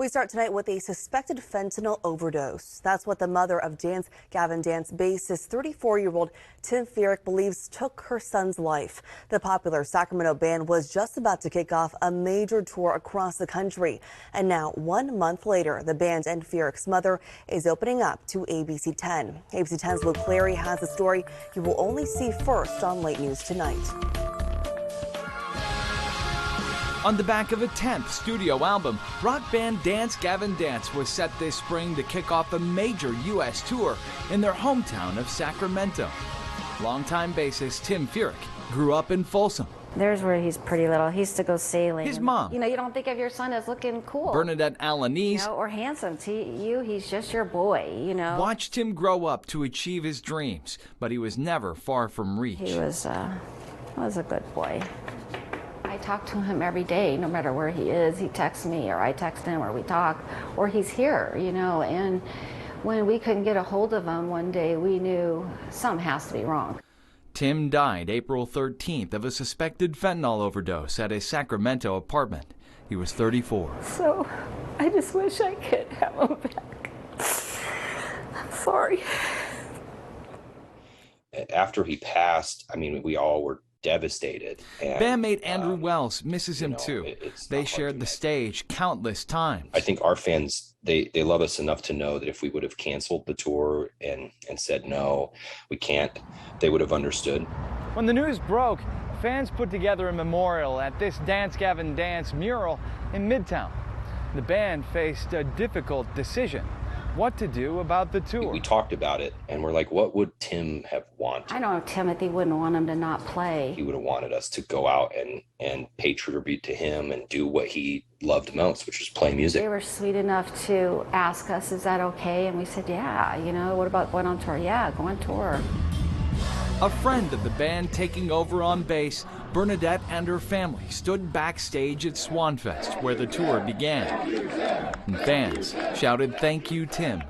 We start tonight with a suspected fentanyl overdose. That's what the mother of Dance Gavin Dance bassist 34-year-old Tim Feerick believes took her son's life. The popular Sacramento band was just about to kick off a major tour across the country. And now, 1 month later, the band and Feerick's mother is opening up to ABC 10. ABC 10's Luke Clary has a story you will only see first on Late News Tonight. On the back of a 10th studio album, rock band Dance Gavin Dance was set this spring to kick off a major U.S. tour in their hometown of Sacramento. Longtime bassist Tim Feerick grew up in Folsom. There's where he's pretty little. He used to go sailing. His mom, you don't think of your son as looking cool. Bernadette Alanese, or handsome. To you, he's just your boy, watched him grow up to achieve his dreams, but he was never far from reach. He was a good boy. I talk to him every day, no matter where he is. He texts me, or I text him, or we talk, or he's here, and when we couldn't get a hold of him one day, we knew something has to be wrong. Tim died April 13th of a suspected fentanyl overdose at his Sacramento apartment. He was 34. So, I just wish I could have him back. I'm sorry. After he passed, we all were devastated. And, bandmate Andrew Wells misses him too. They shared the stage countless times. I think our fans, they love us enough to know that if we would have canceled the tour and said, no, we can't, they would have understood. When the news broke, fans put together a memorial at this Dance Gavin Dance mural in Midtown. The band faced a difficult decision: what to do about the tour. We talked about it, and we're like, what would Tim have wanted? I know Timothy wouldn't want him to not play. He would have wanted us to go out and pay tribute to him and do what he loved most, which was play music. They were sweet enough to ask us, is that okay? And we said, yeah, what about going on tour? Yeah, go on tour. A friend of the band taking over on bass, Bernadette and her family stood backstage at Swanfest, where the tour began. And fans shouted, "Thank you, Tim."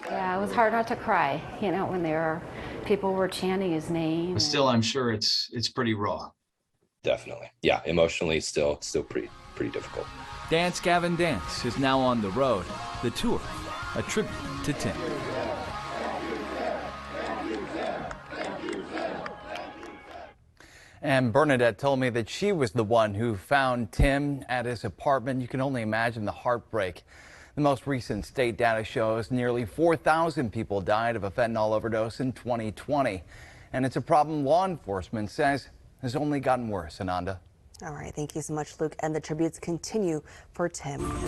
Yeah, it was hard not to cry, when people were chanting his name. Still, I'm sure it's pretty raw. Definitely. Yeah, emotionally still pretty difficult. Dance Gavin Dance is now on the road. The tour, a tribute to Tim. And Bernadette told me that she was the one who found Tim at his apartment. You can only imagine the heartbreak. The most recent state data shows nearly 4,000 people died of a fentanyl overdose in 2020. And it's a problem law enforcement says has only gotten worse. Ananda. All right. Thank you so much, Luke. And the tributes continue for Tim.